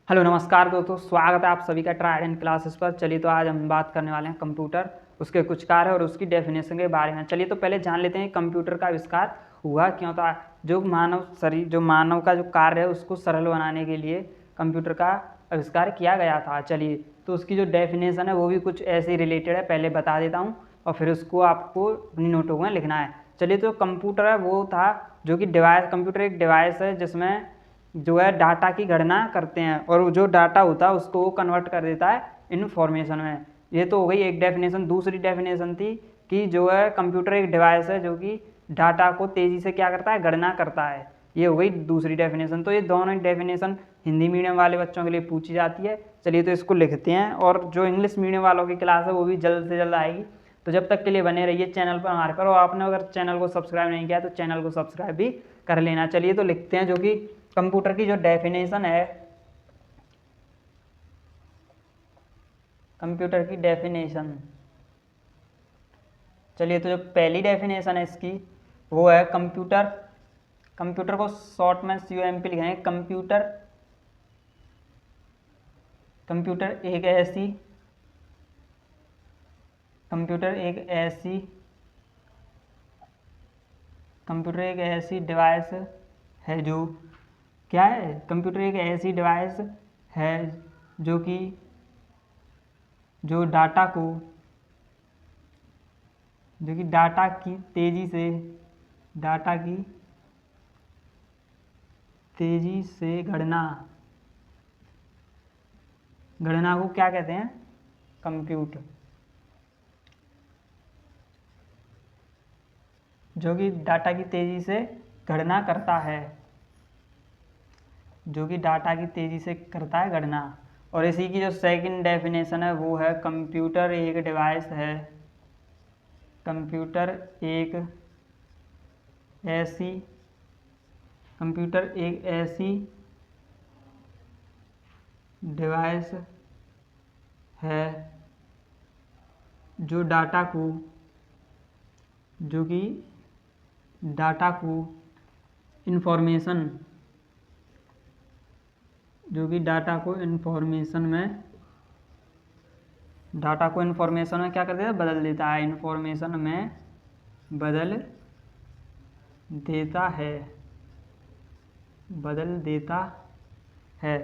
Hello नमस्कार दोस्तों, स्वागत है आप सभी का ट्राइडेंट क्लासेस पर। चलिए तो आज हम बात करने वाले हैं कंप्यूटर, उसके कुछ कार्य और उसकी डेफिनेशन के बारे में। चलिए तो पहले जान लेते हैं कंप्यूटर का आविष्कार हुआ क्यों था। जो मानव का जो कार्य है उसको सरल बनाने के लिए कंप्यूटर का आविष्कार किया गया था। चलिए तो उसकी जो डेफिनेशन है वो भी कुछ ऐसे ही रिलेटेड है, पहले बता देता हूँ और फिर उसको आपको अपनी नोटों में लिखना है। चलिए तो कंप्यूटर है वो था जो कि डिवाइस, कंप्यूटर एक डिवाइस है जिसमें जो है डाटा की गणना करते हैं और जो डाटा होता है उसको वो कन्वर्ट कर देता है इन्फॉर्मेशन में। ये तो हो गई एक डेफिनेशन। दूसरी डेफिनेशन थी कि जो है कंप्यूटर एक डिवाइस है जो कि डाटा को तेज़ी से क्या करता है, गणना करता है। ये हो गई दूसरी डेफिनेशन। तो ये दोनों डेफिनेशन हिंदी मीडियम वाले बच्चों के लिए पूछी जाती है। चलिए तो इसको लिखते हैं, और जो इंग्लिश मीडियम वालों की क्लास है वो भी जल्द से जल्द आएगी। तो जब तक के लिए बने रहिए चैनल पर हमारे पर, और आपने अगर चैनल को सब्सक्राइब नहीं किया तो चैनल को सब्सक्राइब भी कर लेना। चलिए तो लिखते हैं जो कि कंप्यूटर की जो डेफिनेशन है, कंप्यूटर की डेफिनेशन। चलिए तो जो पहली डेफिनेशन है इसकी वो है कंप्यूटर। कंप्यूटर को शॉर्ट में CUMP लिखेंगे। कंप्यूटर कंप्यूटर एक ऐसी कंप्यूटर एक ऐसी कंप्यूटर एक ऐसी डिवाइस है जो क्या है, कंप्यूटर एक ऐसी डिवाइस है जो कि जो डाटा को जो कि डाटा की तेजी से गणना को क्या कहते हैं, कंप्यूट। जो कि डाटा की तेजी से गणना करता है, जो कि डाटा की तेजी से करता है गणना। और इसी की जो सेकंड डेफिनेशन है वो है कंप्यूटर एक डिवाइस है, कंप्यूटर एक ऐसी डिवाइस है जो कि डाटा को इन्फॉर्मेशन में क्या कर देता है, बदल देता है, इन्फॉर्मेशन में बदल देता है।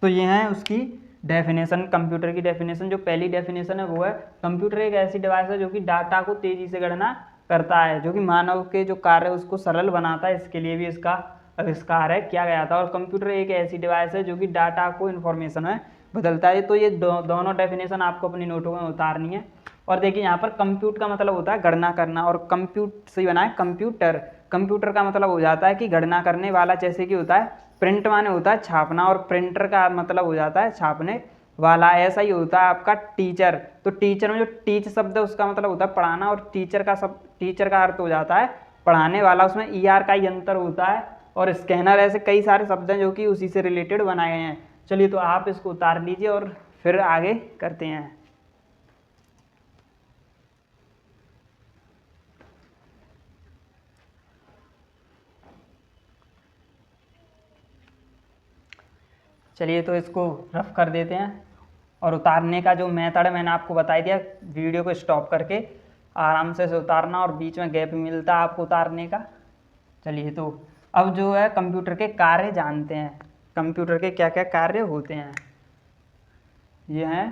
तो ये है उसकी डेफिनेशन, कंप्यूटर की डेफिनेशन। जो पहली डेफिनेशन है वो है कंप्यूटर एक ऐसी डिवाइस है जो कि डाटा को तेजी से गणना करता है, जो कि मानव के जो कार्य है उसको सरल बनाता है। इसके लिए भी इसका आविष्कार है किया गया था। और कंप्यूटर एक ऐसी डिवाइस है जो कि डाटा को इन्फॉर्मेशन में बदलता है। तो ये दोनों डेफिनेशन आपको अपनी नोटों में उतारनी है। और देखिए यहाँ पर कंप्यूट का मतलब होता है गणना करना, और कंप्यूट से बना है कंप्यूटर। कंप्यूटर का मतलब हो जाता है कि गणना करने वाला, जैसे कि होता है प्रिंट माने होता है छापना, और प्रिंटर का मतलब हो जाता है छापने वाला। ऐसा ही होता है आपका टीचर। तो टीचर में जो टीच शब्द है उसका मतलब होता है पढ़ाना, और टीचर का अर्थ हो जाता है पढ़ाने वाला। उसमें ER का ही अंतर होता है। और स्कैनर, ऐसे कई सारे शब्द हैं जो कि उसी से रिलेटेड बनाए गए हैं। चलिए तो आप इसको उतार लीजिए और फिर आगे करते हैं। चलिए तो इसको रफ कर देते हैं। और उतारने का जो मेथड है मैंने आपको बता दिया। वीडियो को स्टॉप करके आराम से उतारना, और बीच में गैप मिलता है आपको उतारने का। चलिए तो अब जो है कंप्यूटर के कार्य जानते हैं। कंप्यूटर के क्या क्या कार्य होते हैं, ये हैं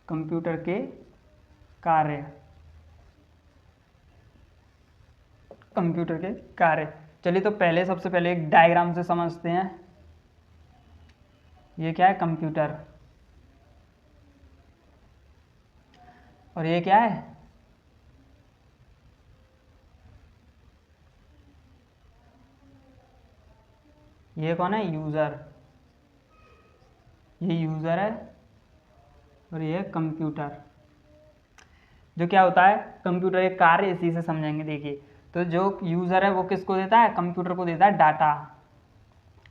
कंप्यूटर के कार्य। चलिए तो पहले सबसे पहले एक डायग्राम से समझते हैं। ये क्या है, कंप्यूटर, और ये क्या है, ये कौन है, यूज़र। ये यूज़र है और ये कंप्यूटर। जो क्या होता है, कंप्यूटर एक कार्य, इसी से समझेंगे। देखिए तो जो यूज़र है वो किसको देता है, कंप्यूटर को देता है डाटा।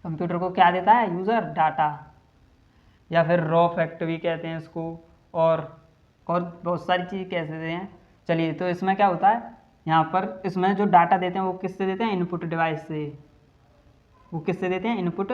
कंप्यूटर को क्या देता है, यूज़र, डाटा, या फिर रॉ फैक्ट भी कहते हैं इसको, और बहुत सारी चीज़ कैसे देते हैं। चलिए तो इसमें क्या होता है, यहाँ पर इसमें जो डाटा देते हैं वो किससे देते हैं, इनपुट डिवाइस से। वो किससे देते हैं, इनपुट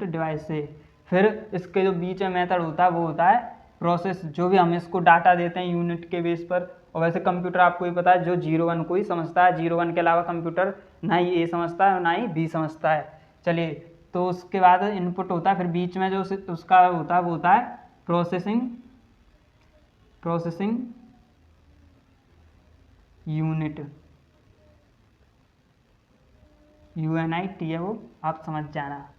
डिवाइस से। फिर इसके जो बीच में मेथड होता है वो होता है प्रोसेस, जो भी हम इसको डाटा देते हैं यूनिट के बेस पर। और वैसे कंप्यूटर आपको ही पता है जो 0 1 को ही समझता है, 0 1 के अलावा कंप्यूटर ना ही ए समझता है और ना ही बी समझता है। चलिए, तो उसके बाद इनपुट होता है, फिर बीच में जो उसका होता है वो होता है प्रोसेसिंग यूनिट, UNIT है वो, आप समझ जाना।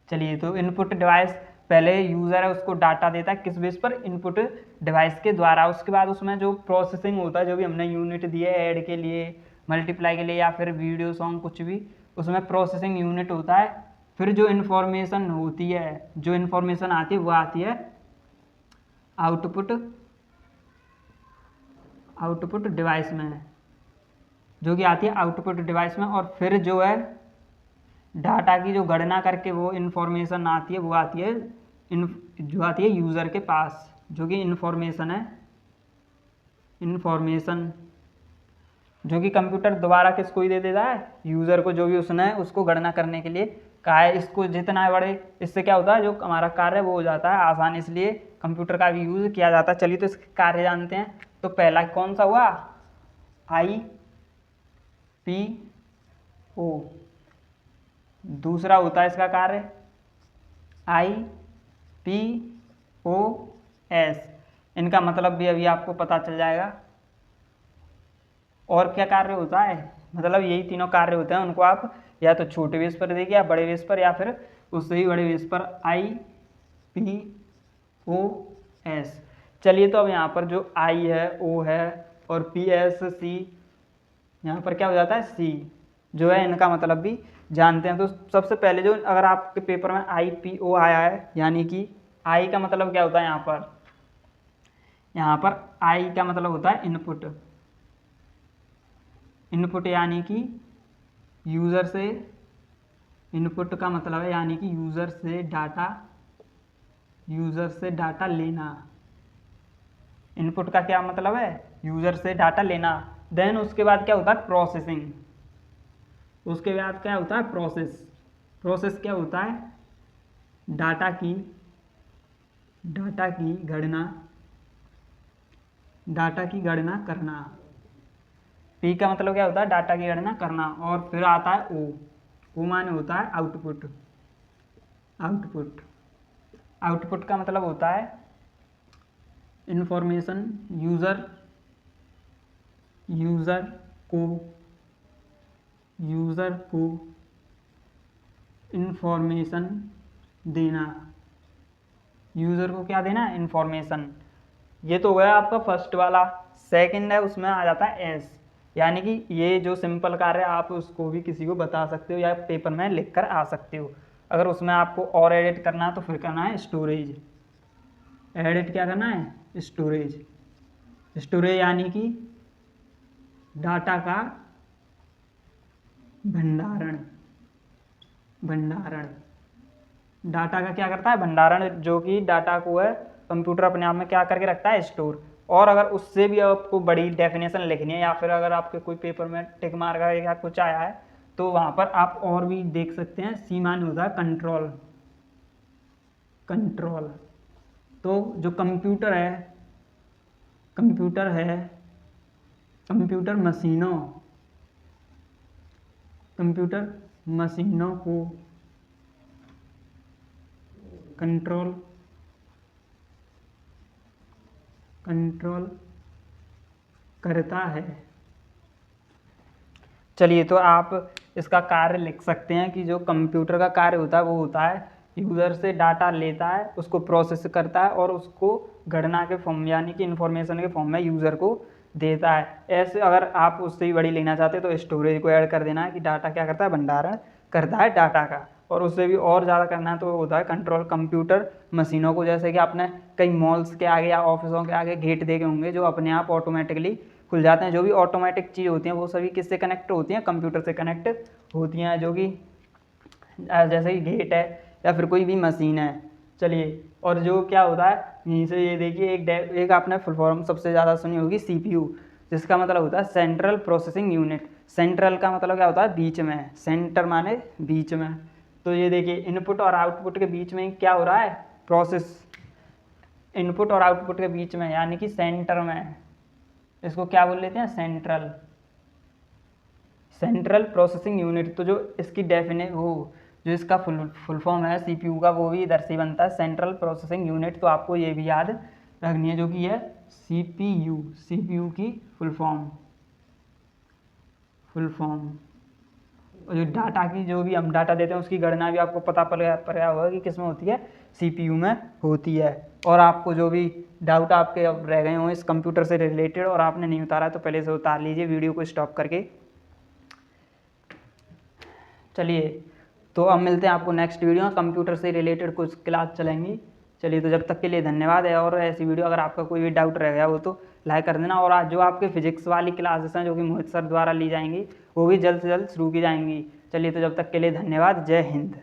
चलिए, तो इनपुट डिवाइस पहले यूज़र है उसको डाटा देता है किस बेस पर, इनपुट डिवाइस के द्वारा। उसके बाद उसमें जो प्रोसेसिंग होता है, जो भी हमने यूनिट दिए ऐड के लिए, मल्टीप्लाई के लिए या फिर वीडियो सॉन्ग कुछ भी, उसमें प्रोसेसिंग यूनिट होता है। फिर जो इन्फॉर्मेशन होती है, जो इन्फॉर्मेशन आती है वो आती है आउटपुट डिवाइस में, जो कि आती है आउटपुट डिवाइस में। और फिर जो है डाटा की जो गणना करके वो इन्फॉर्मेशन आती है वो आती है जो आती है यूज़र के पास, जो कि इन्फॉर्मेशन है, जो कि कंप्यूटर दोबारा किसको ही दे देता है, यूज़र को, जो भी उसने उसको गणना करने के लिए कहा है। इसको जितना बड़े, इससे क्या होता है जो हमारा कार्य वो हो जाता है आसान, इसलिए कंप्यूटर का भी यूज़ किया जाता है। चलिए, तो इसके कार्य जानते हैं। तो पहला कौन सा हुआ, IPO। दूसरा होता है इसका कार्य IPOS। इनका मतलब भी अभी आपको पता चल जाएगा। और क्या कार्य होता है, मतलब यही तीनों कार्य होते हैं, उनको आप या तो छोटे बेस पर देखिए या बड़े बेस पर, या फिर उससे ही बड़े बेस पर, IPOS। चलिए, तो अब यहाँ पर जो I है, O है और PSC, यहाँ पर क्या हो जाता है, C जो है, इनका मतलब भी जानते हैं। तो सबसे पहले जो, अगर आपके पेपर में IPO आया है, यानी कि I का मतलब क्या होता है, यहाँ पर I का मतलब होता है इनपुट, यानी कि यूज़र से, इनपुट का मतलब है यानी कि यूज़र से डाटा लेना। इनपुट का क्या मतलब है, यूज़र से डाटा लेना। देन उसके बाद क्या होता है, प्रोसेसिंग। उसके बाद क्या होता है, प्रोसेस क्या होता है, डाटा की गणना करना। P का मतलब क्या होता है, डाटा की गणना करना। और फिर आता है O माने होता है आउटपुट का मतलब होता है इंफॉर्मेशन, यूज़र को इंफॉर्मेशन देना। यूज़र को क्या देना, इंफॉर्मेशन। ये तो गया आपका फर्स्ट वाला। सेकंड है, उसमें आ जाता है S, यानी कि ये जो सिंपल कार्य आप उसको भी किसी को बता सकते हो या पेपर में लिख कर आ सकते हो। अगर उसमें आपको और एडिट करना है तो फिर करना है स्टोरेज। एडिट क्या करना है, स्टोरेज यानी कि डाटा का भंडारण। डाटा का क्या करता है, भंडारण, जो कि डाटा को है कंप्यूटर अपने आप में क्या करके रखता है, स्टोर। और अगर उससे भी आपको बड़ी डेफिनेशन लिखनी है, या फिर अगर आपके कोई पेपर में टिक मार का या कुछ आया है, तो वहाँ पर आप और भी देख सकते हैं। C मान होता है कंट्रोल। तो जो कंप्यूटर मशीनों को कंट्रोल करता है। चलिए, तो आप इसका कार्य लिख सकते हैं कि जो कंप्यूटर का कार्य होता है वो होता है यूज़र से डाटा लेता है, उसको प्रोसेस करता है और उसको गणना के फॉर्म यानी कि इंफॉर्मेशन के फॉर्म में यूज़र को देता है। ऐसे अगर आप उससे ही बड़ी लेना चाहते हैं तो स्टोरेज को ऐड कर देना है कि डाटा क्या करता है, भंडारण करता है डाटा का। और उससे भी और ज़्यादा करना है तो होता है कंट्रोल। कंप्यूटर मशीनों को, जैसे कि आपने कई मॉल्स के आगे या ऑफिसों के आगे गेट देखे होंगे जो अपने आप ऑटोमेटिकली खुल जाते हैं। जो भी ऑटोमेटिक चीज़ होती हैं वो सभी किससे कनेक्ट होती हैं, कंप्यूटर से कनेक्ट होती हैं, जो कि जैसे कि गेट है या फिर कोई भी मशीन है। चलिए, और जो क्या होता है यहीं से, ये देखिए एक आपने फुल फॉर्म सबसे ज़्यादा सुनी होगी, CPU। जिसका मतलब होता है सेंट्रल प्रोसेसिंग यूनिट। सेंट्रल का मतलब क्या होता है, बीच में, सेंटर माने बीच में। तो ये देखिए इनपुट और आउटपुट के बीच में क्या हो रहा है, प्रोसेस, इनपुट और आउटपुट के बीच में यानी कि सेंटर में, इसको क्या बोल लेते हैं, सेंट्रल, सेंट्रल प्रोसेसिंग यूनिट। तो जो इसकी जो इसका फुल फॉर्म है सीपीयू का, वो भी इधर से बनता है, सेंट्रल प्रोसेसिंग यूनिट। तो आपको ये भी याद रखनी है, जो कि है सीपीयू, सीपीयू की फुल फॉर्म। और जो डाटा की, जो भी हम डाटा देते हैं उसकी गणना भी आपको पता पड़ गया होगा कि किस में होती है, सीपीयू में होती है। और आपको जो भी डाउट आपके अब रह गए हों इस कंप्यूटर से रिलेटेड और आपने नहीं उतारा तो पहले से उतार लीजिए वीडियो को स्टॉप करके। चलिए तो अब मिलते हैं आपको नेक्स्ट वीडियो में, कंप्यूटर से रिलेटेड कुछ क्लास चलेंगी। चलिए तो जब तक के लिए धन्यवाद है। और ऐसी वीडियो अगर आपका कोई भी डाउट रह गया हो तो लाइक कर देना। और आज जो आपके फिजिक्स वाली क्लासेस हैं जो कि मोहित सर द्वारा ली जाएंगी, वो भी जल्द से जल्द शुरू की जाएंगी। चलिए तो जब तक के लिए धन्यवाद, जय हिंद।